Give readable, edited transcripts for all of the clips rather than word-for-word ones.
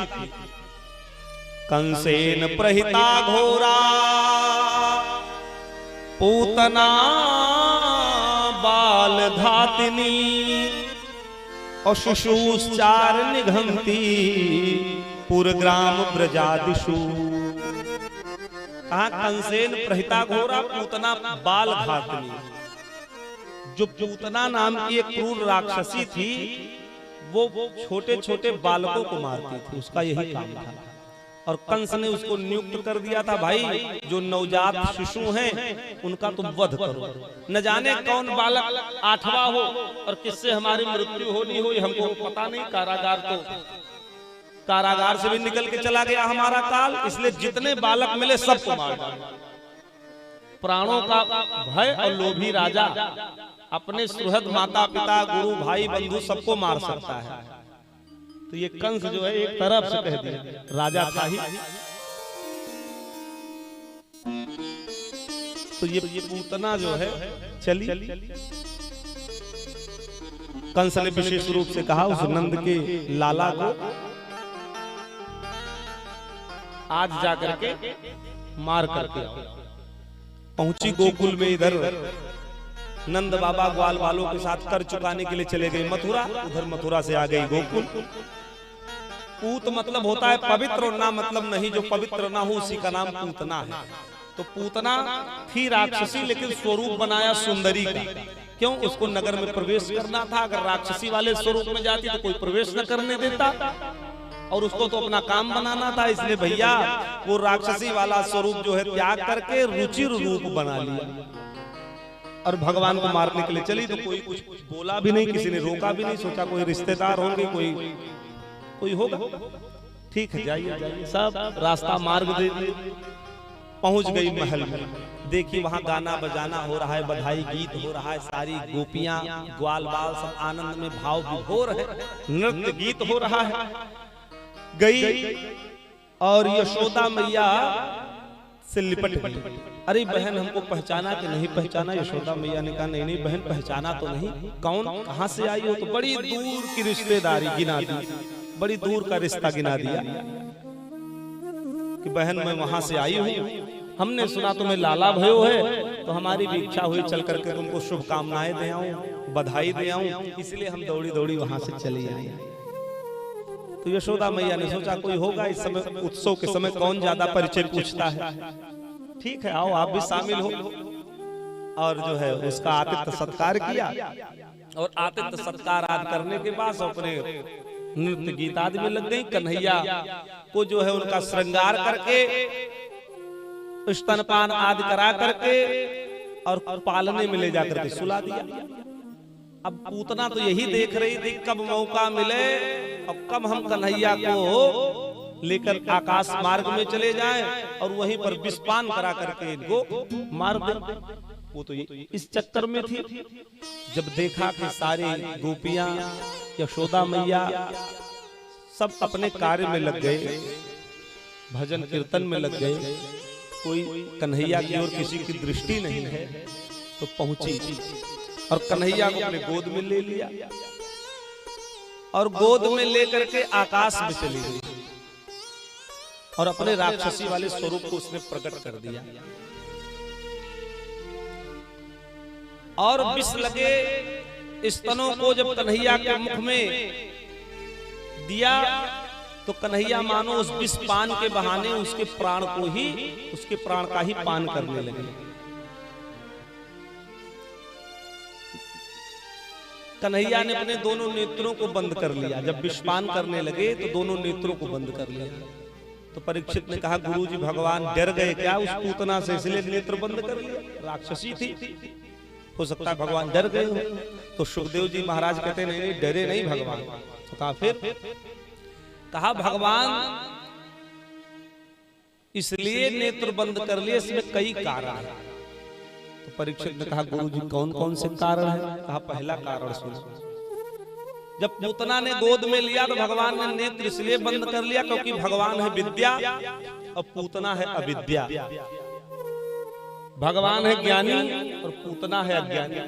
थी। कंसेन प्रहिता घोरा पूतना बाल धातिनी और शुशूचार निघंती पुरग्राम ब्रजादिषु। कहा कंसेन प्रहिता घोरा पूतना बाल घातनी। जो पूतना नाम की एक क्रूर राक्षसी थी वो छोटे छोटे बालकों को मारती थी, उसका यही काम था। और कंस ने उसको नियुक्त कर दिया था, भाई जो नवजात शिशु हैं उनका तुम वध करो। न जाने कौन बालक आठवां हो और किससे हमारी मृत्यु होनी हो हमको पता नहीं। कारागार से भी निकल के चला गया हमारा काल, इसलिए जितने बालक मिले सबको मार डालो। प्राणों का भय और लोभी राजा अपने सुहृद माता पिता गुरु भाई बंधु सबको मार सकता है। तो ये कंस जो है एक तरफ से कह दिया, राजा था ही। तो ये पूतना जो है चली। कंस ने विशेष रूप से कहा उस नंद के लाला को आज जाकर के मार करके आओ। पहुंची गोकुल में। इधर नंद बाबा ग्वाल वालों के साथ कर चुकाने के लिए चले गए मथुरा, उधर मथुरा से आ गई गोकुल। पूत मतलब होता है पवित्र और ना मतलब नहीं, जो पवित्र ना हो उसी का नाम पूतना है। तो पूतना थी राक्षसी लेकिन स्वरूप बनाया सुंदरी का। क्यों? उसको नगर में प्रवेश करना था। अगर राक्षसी वाले स्वरूप में जाती तो कोई प्रवेश न करने देता, और उसको तो अपना काम बनाना था। इसलिए भैया वो राक्षसी वाला स्वरूप जो है त्याग करके रुचिर रूप बना लिया और भगवान को मारने के लिए चली। तो कोई कुछ बोला भी नहीं, किसी ने रोका भी नहीं। सोचा कोई रिश्तेदार होंगे, कोई होगा, ठीक है जाइए जाइए। सब रास्ता मार्ग दे दिए। पहुंच गई महल में। देखिए वहां गाना बजाना हो रहा है, बधाई गीत हो रहा है, सारी गोपियां ग्वाल बाल सब आनंद में भाव विभोर है, नृत्य गीत हो रहा है। गई और यशोदा मैया से लिपट गई। अरे बहन हमको पहचाना कि नहीं पहचाना? यशोदा मैया ने कहा नहीं नहीं बहन पहचाना तो नहीं। कौन, कहां से आई हो? तो बड़ी दूर की रिश्तेदारी गिना दी, बड़ी दूर का रिश्ता गिना दिया कि बहन मैं वहां से आई हूँ। हमने सुना तुम्हें लाला भयो है, तो हमारी भी इच्छा हुई चल करके तुमको शुभकामनाएं दे आऊं, बधाई दे आऊं, इसलिए हम दौड़ी दौड़ी वहां से चली आई। तो यशोदा मैया ने सोचा कोई होगा इस समय उत्सव के समय, कौन ज्यादा परिचय पूछता है। ठीक है आओ आप भी शामिल हो। और जो है उसका आतिथ्य सत्कार किया। और आतिथ्य सत्कार आदि करने के बाद अपने नृत्य गीत आदि में लग गई। कन्हैया को जो है उनका श्रृंगार करके स्तनपान आदि करा करके और पालने में ले जाकर के सुला दिया। अब पूतना तो यही देख रही थी कब मौका मिले और कब हम कन्हैया को लेकर आकाश मार्ग में चले जाएं और वहीं पर विषपान करा करके इनको मार दे। वो तो इस चक्कर में थी। जब देखा कि सारी गोपियां यशोदा मैया सब अपने कार्य में लग गए, भजन कीर्तन में लग गए, कोई कन्हैया की ओर किसी की दृष्टि नहीं है, तो पहुंची और कन्हैया को अपने गोद में ले लिया और गोद में लेकर के आकाश में चली गई और अपने राक्षसी वाले स्वरूप को उसने प्रकट कर दिया। और विष लगे स्तनों को जब कन्हैया के मुख में दिया तो कन्हैया मानो उस विष पान के बहाने उसके प्राण को ही, उसके प्राण का ही पान करने लगे। कन्हैया ने अपने दोनों नेत्रों को बंद कर लिया। जब विषपान करने लगे तो दोनों नेत्रों को बंद कर लिया। तो परीक्षित ने कहा गुरुजी भगवान डर गए क्या उस पूतना से, इसलिए नेत्र बंद कर लिया? राक्षसी थी, हो सकता है भगवान डर गए हो। तो सुखदेव जी महाराज कहते नहीं डरे नहीं भगवान। तो कहा फिर? कहा भगवान इसलिए नेत्र बंद कर लिए, इसमें कई कारण है। तो परीक्षित ने कहा गुरुजी कौन कौन से कारण है? कहा पहला कारण सुनो। जब पूतना ने गोद में लिया तो भगवान ने नेत्र इसलिए बंद कर लिया क्योंकि भगवान है विद्या और पूतना है अविद्या। भगवान है ज्ञानी और पूतना है अज्ञानी।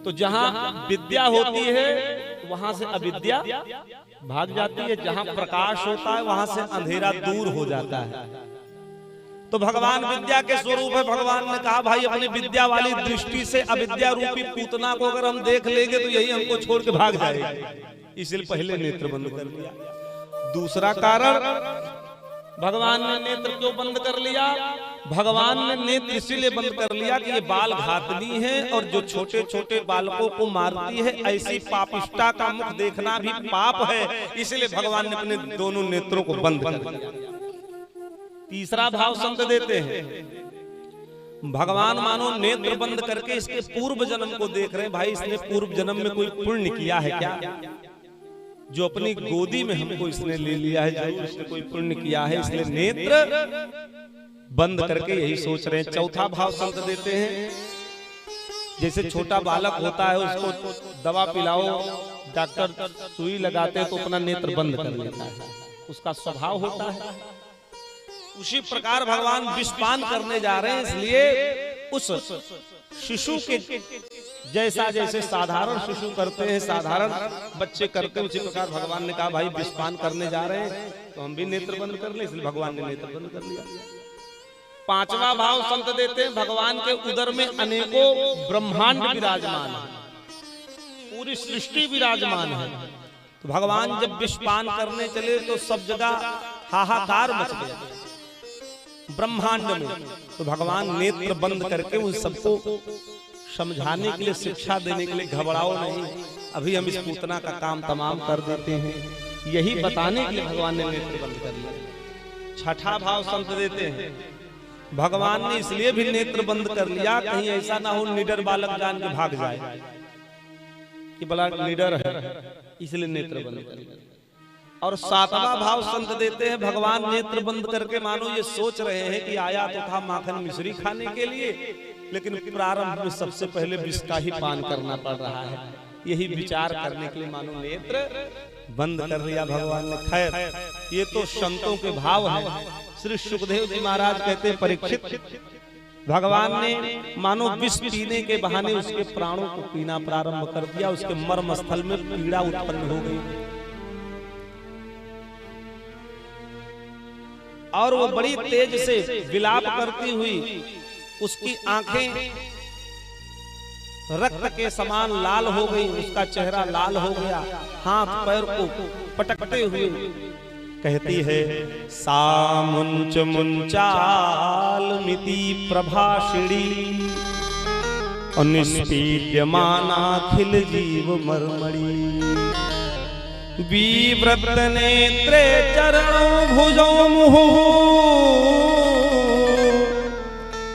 तो जहां विद्या होती है वहां से अविद्या भाग जाती है। जहां प्रकाश होता है वहां से अंधेरा दूर हो जाता है। तो भगवान विद्या के स्वरूप है। भगवान ने कहा भाई अपनी विद्या वाली दृष्टि से अविद्या रूपी पूतना को अगर हम देख लेंगे तो यही हमको छोड़ के भाग जाएगी, इसलिए पहले नेत्र बंद कर लिया। दूसरा कारण भगवान ने नेत्र क्यों बंद कर लिया? भगवान ने नेत्र इसलिए बंद कर लिया कि ये बाल घातनी है और जो छोटे छोटे बालकों को मारती है, ऐसी पापिष्टा का मुख देखना भी पाप है, इसलिए भगवान ने अपने दोनों नेत्रों को बंद कर दिया। तीसरा भाव संत देते हैं, भगवान मानो नेत्र बंद करके इसके पूर्व जन्म को देख रहे हैं। भाई इसने पूर्व जन्म में कोई पुण्य किया है क्या? जो अपनी गोदी में हमको इसने ले लिया है, जरूर इसने कोई पुण्य किया है, इसलिए नेत्र बंद करके यही सोच रहे हैं। चौथा भाव संत देते हैं, जैसे छोटा बालक होता है उसको दवा पिलाओ, डॉक्टर सुई लगाते हैं तो अपना नेत्र बंद कर लेता है, उसका स्वभाव होता है। उसी प्रकार भगवान विषपान करने जा रहे हैं, इसलिए उस शिशु के जैसा जैसे साधारण शिशु करते हैं, साधारण बच्चे करते हैं, उसी प्रकार भगवान ने कहा भाई विषपान करने जा रहे हैं तो हम भी नेत्र बंद कर ले, इसलिए भगवान ने नेत्र बंद कर लिया। पांचवा भाव संत देते हैं, भगवान के उदर में अनेकों ब्रह्मांड विराजमान है, पूरी सृष्टि विराजमान है। तो भगवान जब विषपान करने चले तो सब जगह हाहाकार मच गया ब्रह्मांड में। तो भगवान नेत्र बंद करके उन सबको समझाने के लिए, शिक्षा देने के लिए, घबराओ नहीं, अभी हम इस पूतना का काम तमाम कर देते हैं, यही बताने के लिए भगवान ने नेत्र बंद कर लिया। छठा भाव संत देते हैं, भगवान ने इसलिए भी नेत्र बंद कर लिया कहीं ऐसा ना हो निडर बालक जान के भाग जाए कि बड़ा निडर है, इसलिए नेत्र बंद कर लिया। और सातवां भाव संत देते हैं, भगवान नेत्र बंद करके मानो ये सोच रहे हैं कि आया तो था माखन मिश्री खाने के लिए, लेकिन प्रारंभ में सबसे पहले विष का ही पान करना पड़ रहा है, यही विचार करने के लिए मानो नेत्र बंद कर लिया भगवान ने। खैर ये तो संतों के भाव है। श्री सुखदेव जी महाराज कहते हैं, परीक्षित भगवान ने मानो विष पीने के बहाने उसके प्राणों को पीना प्रारंभ कर दिया, उसके मर्म स्थल में पीड़ा उत्पन्न हो गई और वो बड़ी तेज से विलाप करती हुई उसकी आंखें रक्त के समान लाल हो गई, उसका चेहरा लाल हो गया, हाथ पैर को पटकते हुए कहती है, सामुंच मुंचाल मिति प्रभाषिणी निष्पीड्यमानाखिल जीव मर्मणि विव्रत नेत्रे चरणों भुजौ मुहुः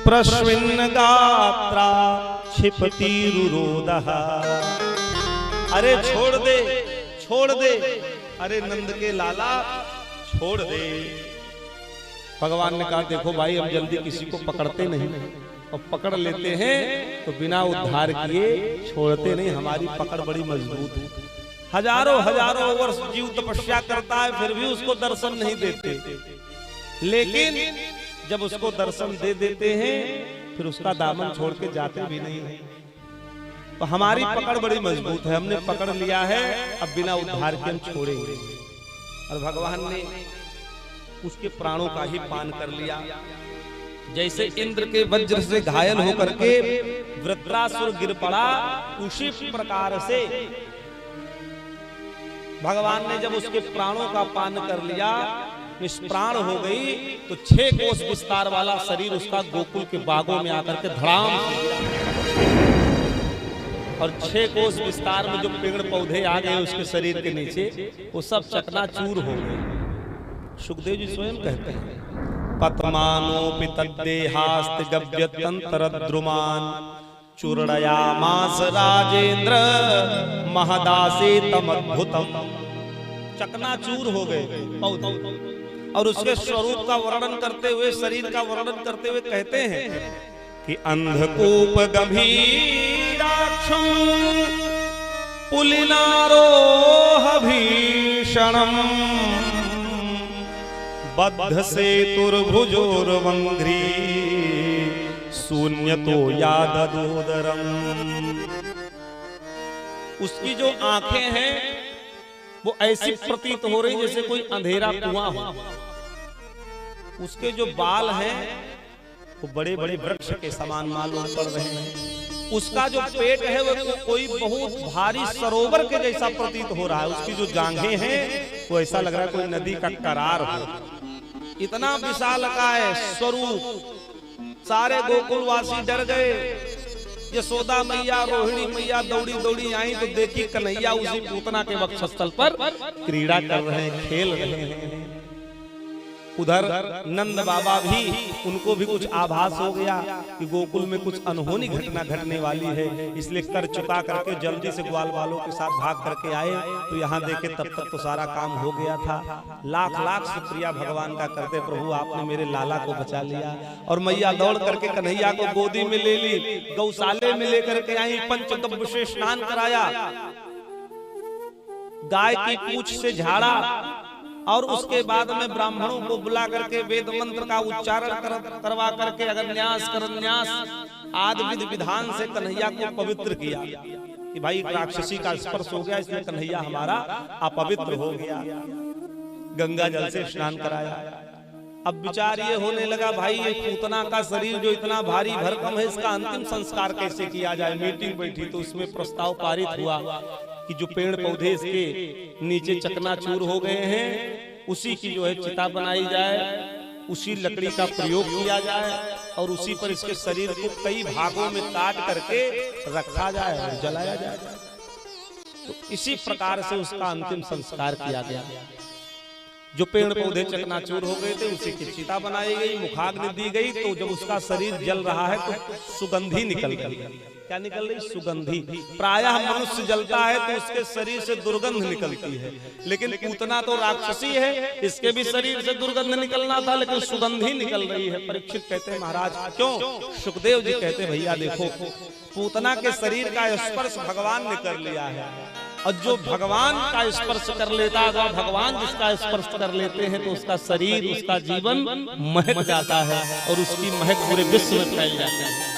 प्रश्विन्न गात्रा क्षिपति रुरोदः। अरे छोड़ दे, छोड़ दे, अरे नंद के लाला छोड़ दे। भगवान ने कहा देखो भाई हम जल्दी किसी को पकड़ते नहीं, और पकड़ लेते हैं तो बिना उद्धार किए छोड़ते नहीं, हमारी पकड़ बड़ी मजबूत है। हजारों हजारों वर्ष जीव तपस्या करता है फिर भी उसको दर्शन नहीं देते, लेकिन जब उसको दर्शन दे देते हैं फिर उसका दामन छोड़ के जाते भी नहीं है। तो हमारी पकड़ बड़ी मजबूत है, हमने पकड़ लिया है, अब बिना उद्धार के हम छोड़ेंगे। और भगवान ने उसके प्राणों का ही पान कर लिया। जैसे इंद्र के वज्र से घायल होकर के वृत्रासुर गिर पड़ा, उसी प्रकार से भगवान ने जब उसके प्राणों का पान कर लिया, निष्प्राण हो गई, तो 6 कोस विस्तार वाला शरीर उसका गोकुल के बागों में आकर के धड़ाम से गिरा, और 6 कोस विस्तार में जो पेड़ पौधे आ गए उसके शरीर के नीचे, वो सब चकनाचूर हो गए। सुखदेव जी स्वयं कहते हैं, पतमानोपि तद्देहास्त गव्यतंतरद्रुमान चूर्णयामास राजेंद्र महदासे तमद्भुतम। चकनाचूर हो गए पौधे, और उसके स्वरूप का वर्णन करते हुए, शरीर का वर्णन करते हुए कहते हैं कि अंधकूप गंभीराक्षं पुलिनारोह भीषणं बद्ध सेतुर्भुजोर्वंघ्री शून्यतो याददोदरम। उसकी जो आंखें हैं वो ऐसी प्रतीत हो रही जैसे कोई अंधेरा कुआं हो। उसके जो बाल हैं वो बड़े बड़े वृक्ष के समान मालूम पड़ रहे हैं। उसका जो पेट है वो कोई बहुत भारी सरोवर के जैसा प्रतीत हो रहा है। उसकी जो जांघें हैं वो ऐसा लग रहा है कोई नदी का करार हो। इतना विशालकाय स्वरूप, सारे गोकुलवासी डर गए। यशोदा मैया, रोहिणी मैया दौड़ी दौड़ी आई तो देखी कन्हैया उसी पूतना के वक्षस्थल पर क्रीड़ा कर रहे हैं, खेल रहे हैं। उधर नंद बाबा भी, उनको भी कुछ आभास हो गया कि गोकुल में कुछ अनहोनी घटना घटने वाली है, इसलिए कर चुका करके जल्दी से ग्वाल वालों के साथ भाग करके आए। तो यहाँ देखे तब तक तो सारा काम हो गया था। लाख लाख शुक्रिया भगवान का करते, प्रभु आपने मेरे लाला को बचा लिया। और मैया दौड़ करके कन्हैया को गोदी में ले ली, गौशाले में लेकर के आई, पंचगव्य से स्नान कराया, गाय की पूंछ से झाड़ा और उसके बाद में ब्राह्मणों को बुला करके वेद मंत्र का उच्चारण करवा करके अगन्यास करन्यास आदि विधि विधान से कन्हैया को पवित्र किया कि भाई राक्षसी का स्पर्श हो गया, इसलिए कन्हैया हमारा अपवित्र हो गया। गंगा जल से स्नान कराया। अब विचार ये होने लगा, भाई ये पूतना का शरीर जो इतना भारी भरकम है, इसका अंतिम संस्कार कैसे किया जाए। मीटिंग बैठी तो उसमें प्रस्ताव पारित हुआ कि जो पेड़ पौधे इसके नीचे चकनाचूर हो गए हैं, उसी की जो है चिता बनाई जाए, उसी लकड़ी का प्रयोग किया जाए और उसी पर इसके शरीर को कई भागों में काट करके रखा जाए और जलाया जाए। तो इसी प्रकार से उसका अंतिम संस्कार किया गया। जो पेड़ पौधे चकनाचूर हो गए थे उसी की चिता बनाई गई, मुखाग्नि दी गई। तो जब उसका शरीर जल रहा है तो सुगंधी निकल गई। क्या निकल रही? सुगंधी। प्रायः मनुष्य जलता है तो उसके शरीर से दुर्गंध निकलती है, लेकिन पूतना तो राक्षसी है, इसके भी शरीर से दुर्गंध निकलना था लेकिन सुगंधी निकल रही है। परीक्षित कहते हैं महाराज क्यों? सुखदेव जी कहते हैं भैया देखो, पूतना के शरीर का स्पर्श भगवान ने कर लिया है, और जो भगवान का स्पर्श कर लेता है, भगवान जिसका स्पर्श कर लेते हैं तो उसका शरीर, उसका जीवन महक जाता है और उसकी महक पूरे विश्व में फैल जाती है।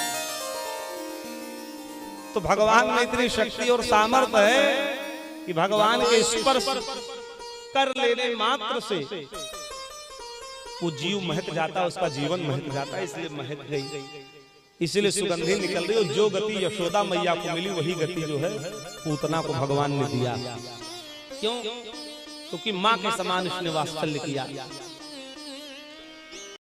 तो भगवान में इतनी शक्ति और सामर्थ्य है कि भगवान के स्पर्श कर लेने मात्र से वो जीव महक जाता, उसका जीवन महक जाता है, इसलिए महक गई, इसलिए सुगंधी निकल रही। और जो गति यशोदा मैया को मिली वही गति जो है पूतना को भगवान ने दिया। क्यों? क्योंकि माँ के समान इसने वात्सल्य किया।